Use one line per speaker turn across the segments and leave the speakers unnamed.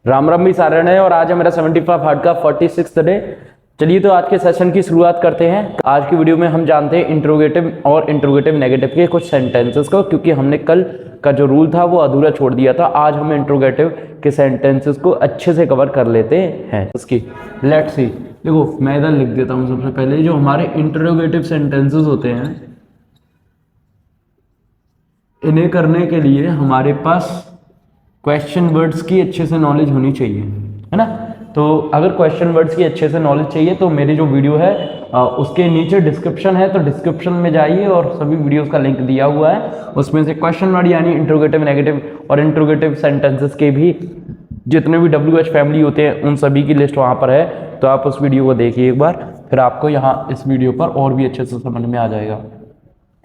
राम राम भी सारे हैं और आज है मेरा 75 हार्ड का 46th डे। चलिए तो आज के सेशन की शुरुआत करते हैं। आज की वीडियो में हम जानते हैं इंट्रोगेटिव और इंट्रोगेटिव नेगेटिव के कुछ सेंटेंसेस को, क्योंकि हमने कल का जो रूल था वो अधूरा छोड़ दिया था। आज हम इंट्रोगेटिव के सेंटेंसेस को अच्छे से कवर कर लेते हैं। उसकी लेट्स सी, देखो मैं इधर लिख देता हूँ। सबसे पहले जो हमारे इंट्रोगेटिव सेंटेंसेस होते हैं, इन्हें करने के लिए हमारे पास क्वेश्चन वर्ड्स की अच्छे से नॉलेज होनी चाहिए, है ना। तो अगर क्वेश्चन वर्ड्स की अच्छे से नॉलेज चाहिए तो मेरी जो वीडियो है उसके नीचे डिस्क्रिप्शन है, तो डिस्क्रिप्शन में जाइए और सभी वीडियोस का लिंक दिया हुआ है। उसमें से क्वेश्चन वर्ड यानी इंट्रोगेटिव, नेगेटिव और इंट्रोगेटिव सेंटेंसेस के भी जितने भी WH फैमिली होते हैं उन सभी की लिस्ट वहाँ पर है। तो आप उस वीडियो को देखिए एक बार, फिर आपको यहाँ इस वीडियो पर और भी अच्छे से समझ में आ जाएगा।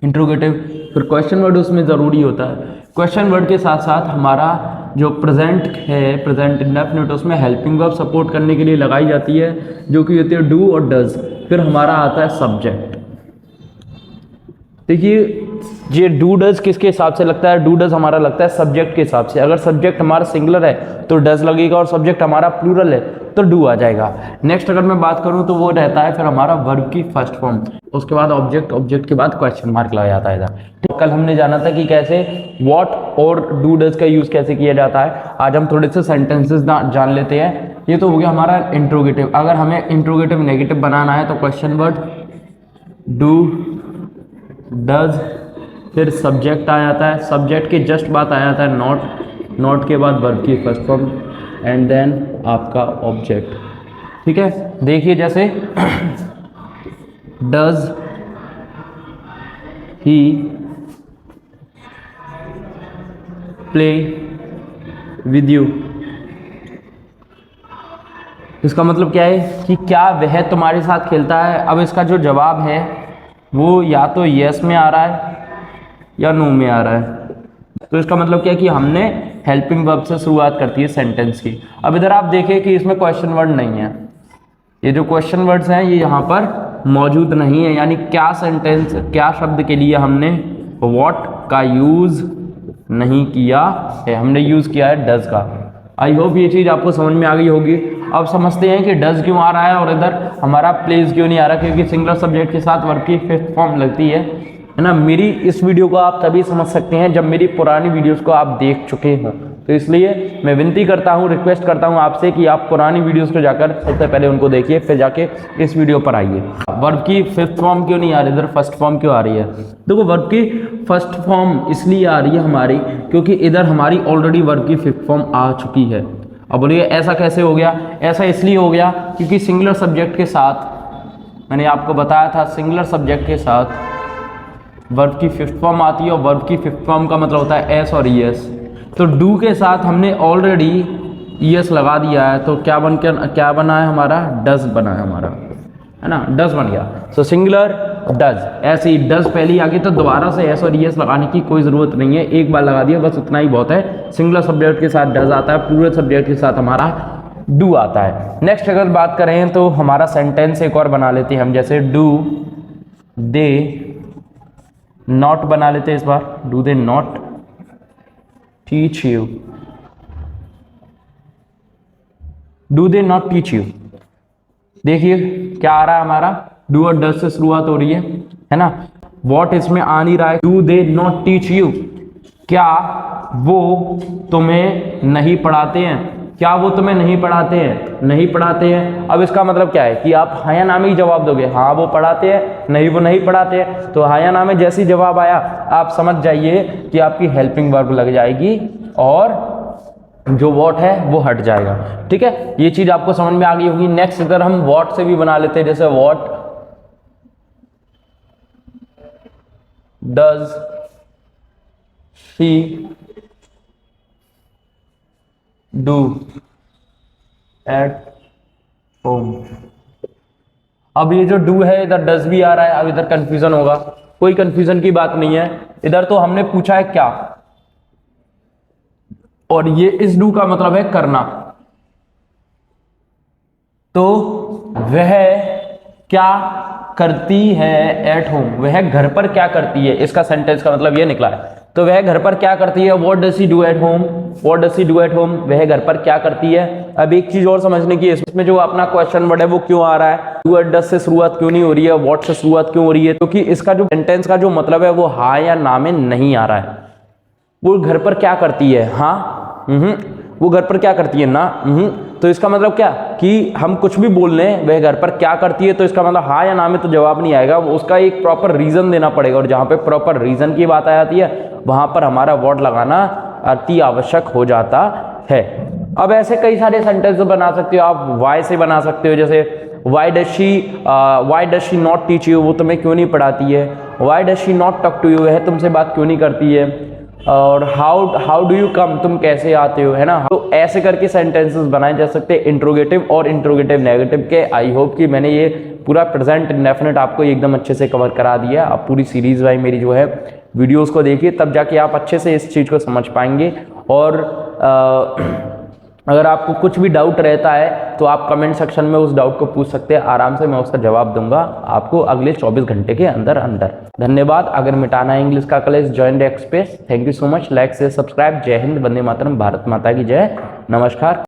इंट्रोगेटिव, फिर क्वेश्चन वर्ड उसमें ज़रूरी होता है। क्वेश्चन वर्ड के साथ साथ हमारा जो प्रेजेंट है, प्रेजेंट इंडेफिनिट, उसमें हेल्पिंग वर्ब सपोर्ट करने के लिए लगाई जाती है, जो कि होती है डू और डज। फिर हमारा आता है सब्जेक्ट। देखिए ये डू डज किसके हिसाब से लगता है? डू डज हमारा लगता है सब्जेक्ट के हिसाब से। अगर सब्जेक्ट हमारा सिंगुलर है तो डज लगेगा, और सब्जेक्ट हमारा प्लूरल है तो डू आ जाएगा। नेक्स्ट अगर मैं बात करूं तो वो रहता है फिर हमारा वर्ब की फर्स्ट फॉर्म, उसके बाद ऑब्जेक्ट, ऑब्जेक्ट के बाद क्वेश्चन मार्क लगा जाता है इधर। तो कल हमने जाना था कि कैसे व्हाट और डू डज का यूज कैसे किया जाता है। आज हम थोड़े से सेंटेंसेस जान लेते हैं। ये तो हो गया हमारा इंट्रोगेटिव। अगर हमें इंट्रोगेटिव नेगेटिव बनाना है तो क्वेश्चन वर्ड डू डज, फिर सब्जेक्ट आ जाता है, सब्जेक्ट के जस्ट बाद आ जाता है नॉट, नॉट के बाद वर्ब की फर्स्ट फॉर्म, एंड देन आपका ऑब्जेक्ट। ठीक है, देखिए जैसे does he play with you, इसका मतलब क्या है कि क्या वह तुम्हारे साथ खेलता है। अब इसका जो जवाब है वो या तो यस में आ रहा है या नो में आ रहा है। तो इसका मतलब क्या है कि हमने हेल्पिंग वर्ब से शुरुआत करती है सेंटेंस की। अब इधर आप देखें कि इसमें क्वेश्चन वर्ड नहीं है। ये जो क्वेश्चन वर्ड्स हैं ये यहाँ पर मौजूद नहीं है, यानी क्या सेंटेंस, क्या शब्द के लिए हमने व्हाट का यूज नहीं किया है, हमने यूज किया है डज का। आई होप ये चीज आपको समझ में आ गई होगी। अब समझते हैं कि डज क्यों आ रहा है और इधर हमारा प्लेज क्यों नहीं आ रहा, क्योंकि सिंगुलर सब्जेक्ट के साथ वर्ब की फिफ्थ फॉर्म लगती है ना। मेरी इस वीडियो को आप तभी समझ सकते हैं जब मेरी पुरानी वीडियोस को आप देख चुके हो। तो इसलिए मैं विनती करता हूं, रिक्वेस्ट करता हूं आपसे कि आप पुरानी वीडियोस को जाकर सबसे पहले उनको देखिए, फिर जाके इस वीडियो पर आइए। वर्ब की फिफ्थ फॉर्म क्यों नहीं आ रही, इधर फर्स्ट फॉर्म क्यों आ रही है? देखो वर्ब की फर्स्ट फॉर्म इसलिए आ रही है हमारी क्योंकि इधर हमारी ऑलरेडी वर्ब की फिफ्थ फॉर्म आ चुकी है। अब बोलिए ऐसा कैसे हो गया? ऐसा इसलिए हो गया क्योंकि सिंगुलर सब्जेक्ट के साथ, मैंने आपको बताया था, सिंगुलर सब्जेक्ट के साथ वर्ब की फिफ्थ फॉर्म आती है, और वर्ब की फिफ्थ फॉर्म का मतलब होता है एस और ईएस। तो डू के साथ हमने ऑलरेडी ईएस लगा दिया है, तो क्या बना है हमारा? डज बना है हमारा, है ना, डज बन गया। सो सिंगुलर डज, ऐसे ही डज पहले आ गई तो दोबारा से एस और ईएस लगाने की कोई ज़रूरत नहीं है, एक बार लगा दिया बस, उतना ही बहुत है। सिंगुलर सब्जेक्ट के साथ डज आता है, प्लूरल सब्जेक्ट के साथ हमारा डू आता है। नेक्स्ट अगर बात करें तो हमारा सेंटेंस एक और बना लेते हैं हम, जैसे डू दे नॉट बना लेते हैं इस बार। Do they not teach you, do they not teach you. देखिए क्या आ रहा है हमारा, डू और डज से शुरुआत हो रही है ना। वॉट इसमें आ नहीं रहा है। Do they not teach you, क्या वो तुम्हें नहीं पढ़ाते हैं? क्या वो तुम्हें नहीं पढ़ाते हैं? नहीं पढ़ाते हैं। अब इसका मतलब क्या है कि आप हाँ या ना में ही जवाब दोगे। हाँ वो पढ़ाते हैं, नहीं वो नहीं पढ़ाते हैं। तो हाँ या ना में जैसी जवाब आया आप समझ जाइए कि आपकी हेल्पिंग वर्ब लग जाएगी और जो व्हाट है वो हट जाएगा। ठीक है, ये चीज आपको समझ में आ गई होगी। नेक्स्ट अगर हम व्हाट से भी बना लेते हैं, जैसे what does she do at home. अब ये जो डू है इधर डज भी आ रहा है, अब इधर कंफ्यूजन होगा। कोई कंफ्यूजन की बात नहीं है। इधर तो हमने पूछा है क्या, और ये इस डू का मतलब है करना। तो वह क्या करती है एट होम, वह घर पर क्या करती है, इसका सेंटेंस का मतलब ये निकला है। तो वह घर पर क्या करती है, what does she do at home, what does she do at home, वह घर पर क्या करती है। अब एक चीज और समझने की है, इसमें जो अपना क्वेश्चन वर्ड है वो क्यों आ रहा है, डू एट डज से शुरुआत क्यों नहीं हो रही है, व्हाट से शुरुआत क्यों हो रही है, क्योंकि इसका जो सेंटेंस का जो मतलब है वो हाँ या ना में नहीं आ रहा है। वो घर पर क्या करती है, हाँ, वो घर पर क्या करती है, ना, तो इसका मतलब क्या कि हम कुछ भी बोल लें वह घर पर क्या करती है, तो इसका मतलब हाँ या ना में तो जवाब नहीं आएगा, उसका एक प्रॉपर रीजन देना पड़ेगा, और जहां पे प्रॉपर रीजन की बात आ जाती है वहां पर हमारा व्हाट लगाना अति आवश्यक हो जाता है। अब ऐसे कई सारे सेंटेंस बना सकते हो आप, वाई से बना सकते हो, जैसे why does she not teach you, वो तुम्हें क्यों नहीं पढ़ाती है, why does she not talk to you, वह तुमसे बात क्यों नहीं करती है, और हाउ डू यू कम, तुम कैसे आते हो, है ना। तो ऐसे करके सेंटेंसेस बनाए जा सकते हैं इंट्रोगेटिव और इंट्रोगेटिव नेगेटिव के। आई होप कि मैंने ये पूरा प्रेजेंट इंडेफिनिट आपको एकदम अच्छे से कवर करा दिया। आप पूरी सीरीज वाई मेरी जो है वीडियोस को देखिए, तब जाके आप अच्छे से इस चीज़ को समझ पाएंगे। और अगर आपको कुछ भी डाउट रहता है तो आप कमेंट सेक्शन में उस डाउट को पूछ सकते हैं, आराम से मैं उसका जवाब दूंगा आपको अगले 24 घंटे के अंदर अंदर। धन्यवाद। अगर मिटाना है इंग्लिश का कलेश, join the express. Thank you so much. Like से सब्सक्राइब। जय हिंद, वंदे मातरम, भारत माता की जय, नमस्कार।